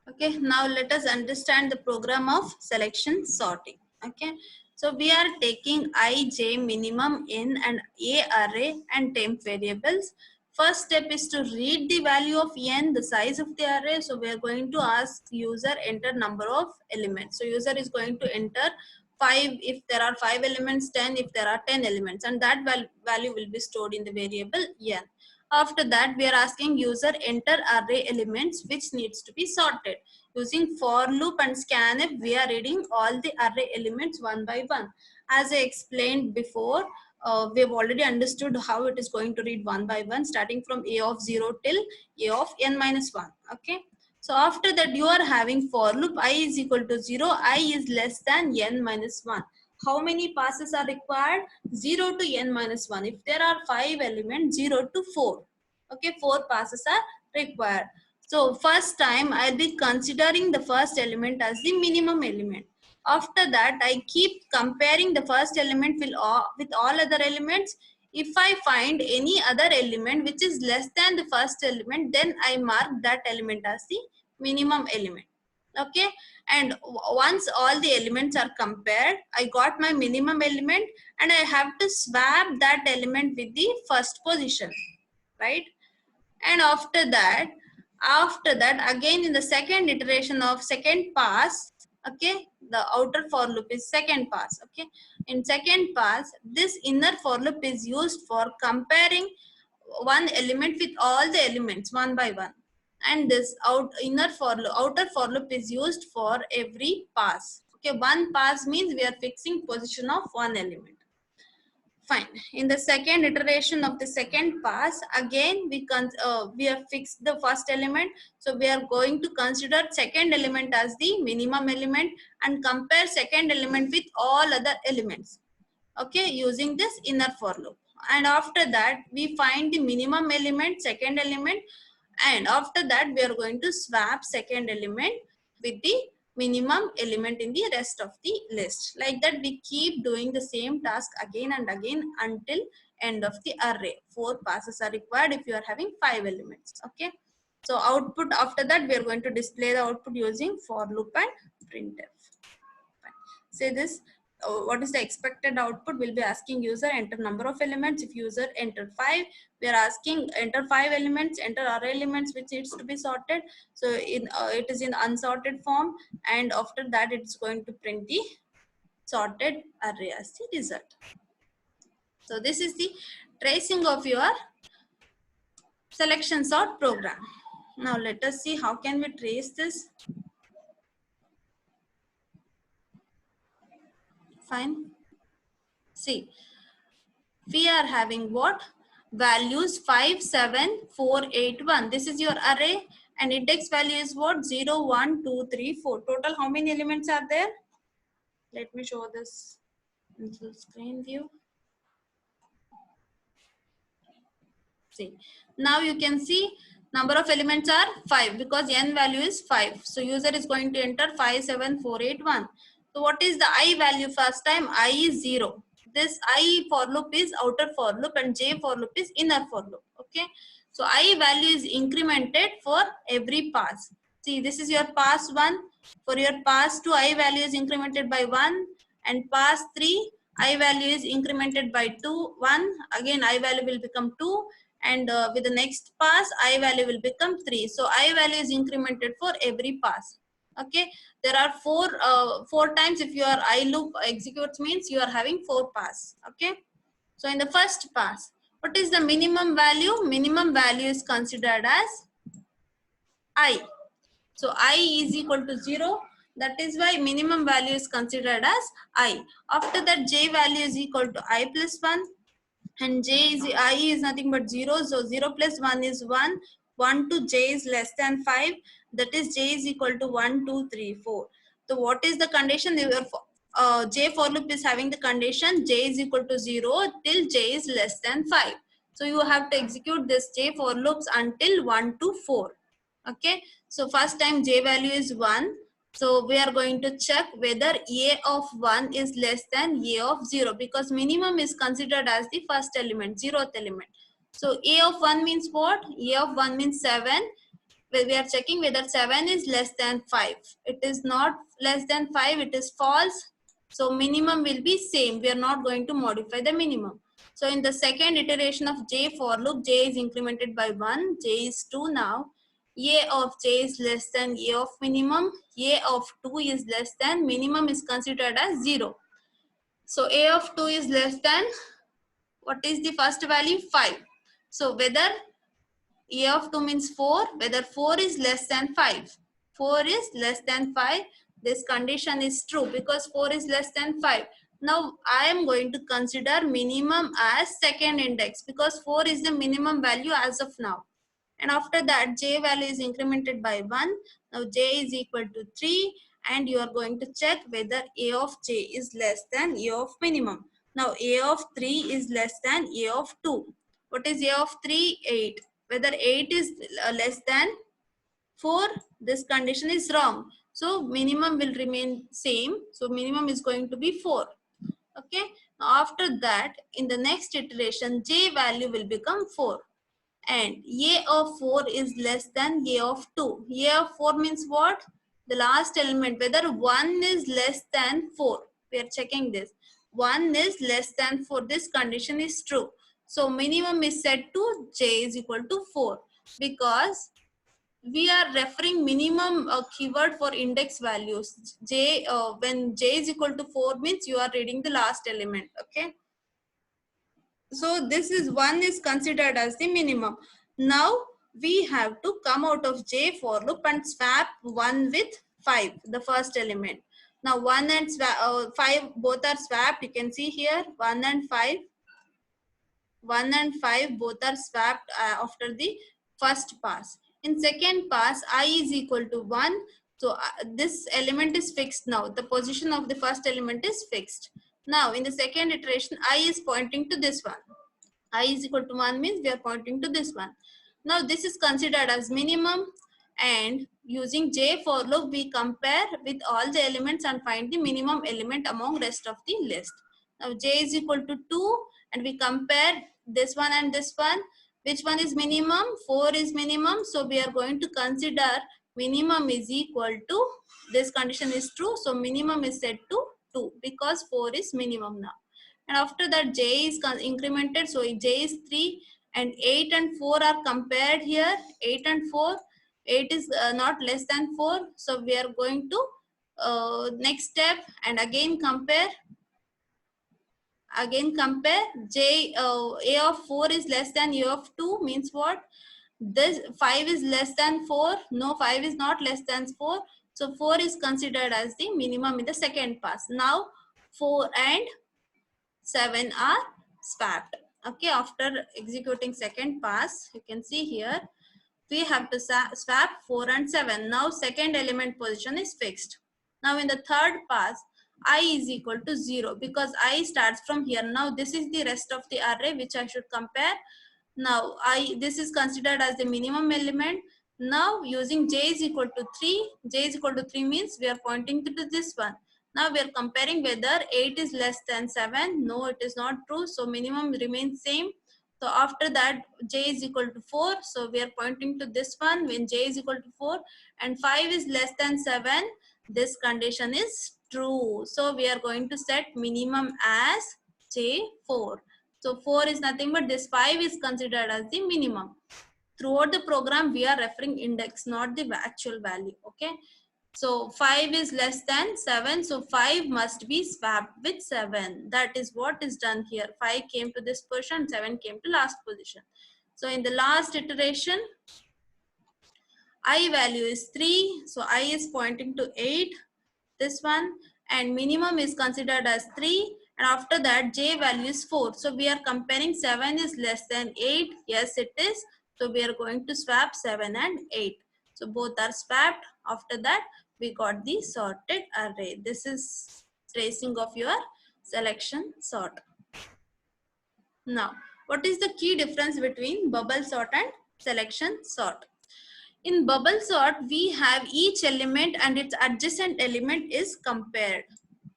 Okay, now let us understand the program of selection sorting. Okay, so we are taking I, J, minimum, N and A array and temp variables. First step is to read the value of N, the size of the array. So we are going to ask user enter number of elements. So user is going to enter 5 if there are 5 elements, 10 if there are 10 elements, and that value will be stored in the variable N. After that, we are asking user enter array elements which needs to be sorted. Using for loop and scanf, we are reading all the array elements one by one. As I explained before, we have already understood how it is going to read one by one, starting from a of 0 till a of n minus 1. Okay. So after that, you are having for loop I is equal to 0, I is less than n minus 1. How many passes are required? 0 to n minus 1. If there are 5 elements, 0 to 4. Okay, 4 passes are required. So first time I'll be considering the first element as the minimum element. After that, I keep comparing the first element with all other elements. If I find any other element which is less than the first element, then I mark that element as the minimum element. Okay, and once all the elements are compared, I got my minimum element and I have to swap that element with the first position, right? And after that again in the second iteration of second pass, okay, the outer for loop is second pass. Okay, in second pass, this inner for loop is used for comparing one element with all the elements one by one, and this outer for loop is used for every pass. Okay, one pass means we are fixing position of one element. Fine. In the second iteration of the second pass, again we have fixed the first element. So we are going to consider second element as the minimum element and compare second element with all other elements. Okay, using this inner for loop. And after that, we find the minimum element, second element, and after that we are going to swap second element with the minimum element in the rest of the list. Like that, we keep doing the same task again and again until end of the array. 4 passes are required if you are having 5 elements. Okay, so output, after that we are going to display the output using for loop and printf. Say this, what is the expected output? We'll be asking user enter number of elements. If user enter 5, we are asking enter 5 elements, enter array elements which needs to be sorted. So it is in unsorted form, and after that it's going to print the sorted array as the result. So this is the tracing of your selection sort program. Now let us see how can we trace this. Fine. See, we are having what? Values 5, 7, 4, 8, 1. This is your array, and index value is what? 0, 1, 2, 3, 4. Total how many elements are there? Let me show this in full screen view. See, now you can see number of elements are 5 because n value is 5. So user is going to enter 5, 7, 4, 8, 1. So what is the I value first time? I is 0. This I for loop is outer for loop and J for loop is inner for loop. Okay. So I value is incremented for every pass. See, this is your pass 1. For your pass 2, I value is incremented by 1, and pass 3, I value is incremented by 2, 1. Again, I value will become 2, and with the next pass, I value will become 3. So I value is incremented for every pass. Okay, there are four times. If your I loop executes means you are having 4 pass. Okay, so in the first pass, what is the minimum value? Minimum value is considered as I. So I is equal to 0. That is why minimum value is considered as I. After that, J value is equal to I plus 1. And I is nothing but 0. So 0 plus 1 is 1. 1 to J is less than 5. That is J is equal to 1, 2, 3, 4. So what is the condition? J for loop is having the condition J is equal to 0 till J is less than 5. So you have to execute this J for loops until 1 to 4. Okay. So first time J value is 1. So we are going to check whether A of 1 is less than A of 0 because minimum is considered as the first element, 0th element. So A of 1 means what? A of 1 means 7. we are checking whether 7 is less than 5. It is not less than 5, it is false. So minimum will be same. We are not going to modify the minimum. So in the second iteration of J for loop, J is incremented by 1, J is 2 now. A of J is less than A of minimum. A of 2 is less than, minimum is considered as 0. So A of 2 is less than, what is the first value? 5. So whether A of 2 means 4, whether 4 is less than 5. 4 is less than 5. This condition is true because 4 is less than 5. Now I am going to consider minimum as second index because 4 is the minimum value as of now. And after that, J value is incremented by 1. Now J is equal to 3 and you are going to check whether A of J is less than A of minimum. Now A of 3 is less than A of 2. What is A of 3? 8. Whether 8 is less than 4, this condition is wrong. So minimum will remain same. So minimum is going to be 4. Okay. Now after that, in the next iteration, J value will become 4. And A of 4 is less than A of 2. A of 4 means what? The last element, whether 1 is less than 4. We are checking this. 1 is less than 4. This condition is true. So minimum is set to J is equal to 4 because we are referring minimum keyword for index values. J when J is equal to 4 means you are reading the last element. Okay. So this is 1 is considered as the minimum. Now we have to come out of J for loop and swap 1 with 5, the first element. Now 1 and 5 both are swapped. You can see here 1 and 5. 1 and 5 both are swapped after the first pass. In second pass, I is equal to 1. So this element is fixed now. The position of the first element is fixed. Now in the second iteration, I is pointing to this one. I is equal to 1 means we are pointing to this one. Now this is considered as minimum, and using J for loop we compare with all the elements and find the minimum element among rest of the list. Now J is equal to 2 and we compare this one and this one. Which one is minimum? 4 is minimum. So we are going to consider minimum is equal to, this condition is true. So minimum is set to 2 because 4 is minimum now. And after that J is incremented. So J is 3 and 8 and 4 are compared here. 8 and 4. 8 is not less than 4. So we are going to next step and again compare. J A of 4 is less than A of 2 means what? This 5 is less than 4. No, 5 is not less than 4. So 4 is considered as the minimum in the second pass. Now 4 and 7 are swapped. Okay, after executing second pass, you can see here we have to swap 4 and 7. Now second element position is fixed. Now in the third pass, I is equal to 0 because I starts from here. Now this is the rest of the array which I should compare. Now this is considered as the minimum element. Now using J is equal to 3. J is equal to 3 means we are pointing to this one. Now we are comparing whether 8 is less than 7. No, it is not true. So minimum remains same. So after that J is equal to 4. So we are pointing to this one when J is equal to 4 and 5 is less than 7. This condition is true. So we are going to set minimum as J4. So 4 is nothing but this 5 is considered as the minimum. Throughout the program we are referring index, not the actual value. Okay. So 5 is less than 7. So 5 must be swapped with 7. That is what is done here. 5 came to this position, 7 came to last position. So in the last iteration, I value is 3. So I is pointing to 8. This one, and minimum is considered as 3. And after that J value is 4. So we are comparing 7 is less than 8. Yes, it is. So we are going to swap 7 and 8. So both are swapped. After that we got the sorted array. This is tracing of your selection sort. Now, what is the key difference between bubble sort and selection sort? In bubble sort, we have each element and its adjacent element is compared.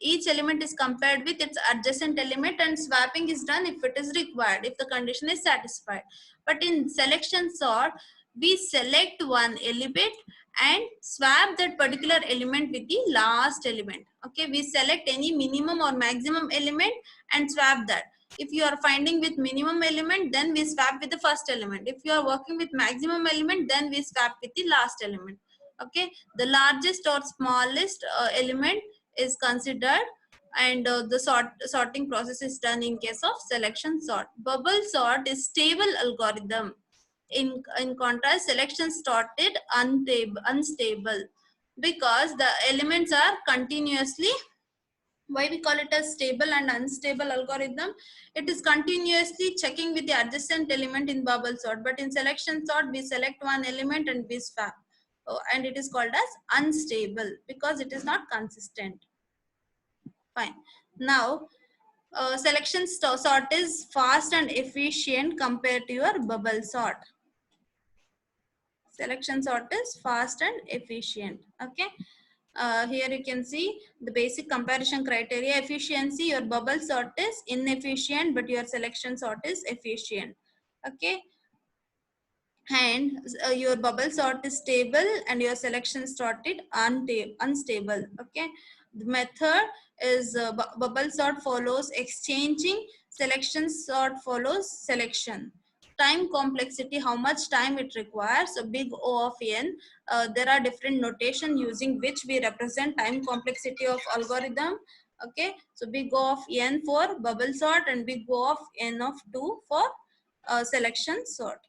Each element is compared with its adjacent element and swapping is done if it is required, if the condition is satisfied. But in selection sort, we select one element and swap that particular element with the last element. Okay, we select any minimum or maximum element and swap that. If you are finding with minimum element, then we swap with the first element. If you are working with maximum element, then we swap with the last element. Okay, the largest or smallest element is considered, and the sorting process is done in case of selection sort. Bubble sort is stable algorithm. In contrast, selection sorted unstable, because the elements are continuously, why we call it a stable and unstable algorithm, it is continuously checking with the adjacent element in bubble sort, but in selection sort we select one element and we swap. And it is called as unstable because it is not consistent. Fine. Now selection sort is fast and efficient compared to your bubble sort. Selection sort is fast and efficient. Okay, here you can see the basic comparison criteria. Efficiency, your bubble sort is inefficient but your selection sort is efficient. Okay, and your bubble sort is stable and your selection sort is unstable. Okay, the method is bubble sort follows exchanging, selection sort follows selection. Time complexity, how much time it requires, so big O of n. There are different notation using which we represent time complexity of algorithm. Okay, so big O of n for bubble sort and big O of n of 2 for selection sort.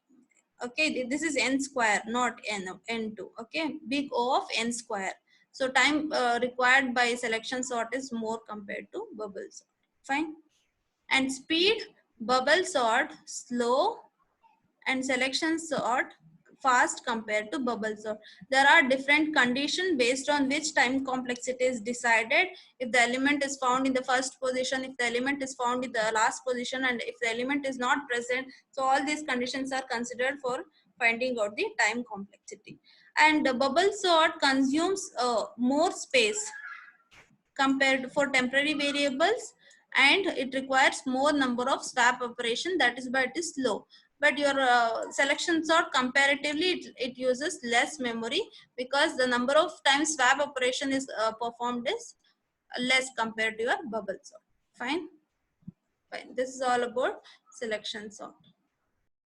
Okay, this is n square, not n2. Okay, big O of n square. So time required by selection sort is more compared to bubble sort. Fine. And speed, bubble sort slow and selection sort fast compared to bubble sort. There are different conditions based on which time complexity is decided. If the element is found in the first position, if the element is found in the last position, and if the element is not present, so all these conditions are considered for finding out the time complexity. And the bubble sort consumes more space compared for temporary variables, and it requires more number of swap operation, that is why it is slow. But your selection sort comparatively it uses less memory because the number of times swap operation is performed is less compared to your bubble sort. Fine. Fine, this is all about selection sort.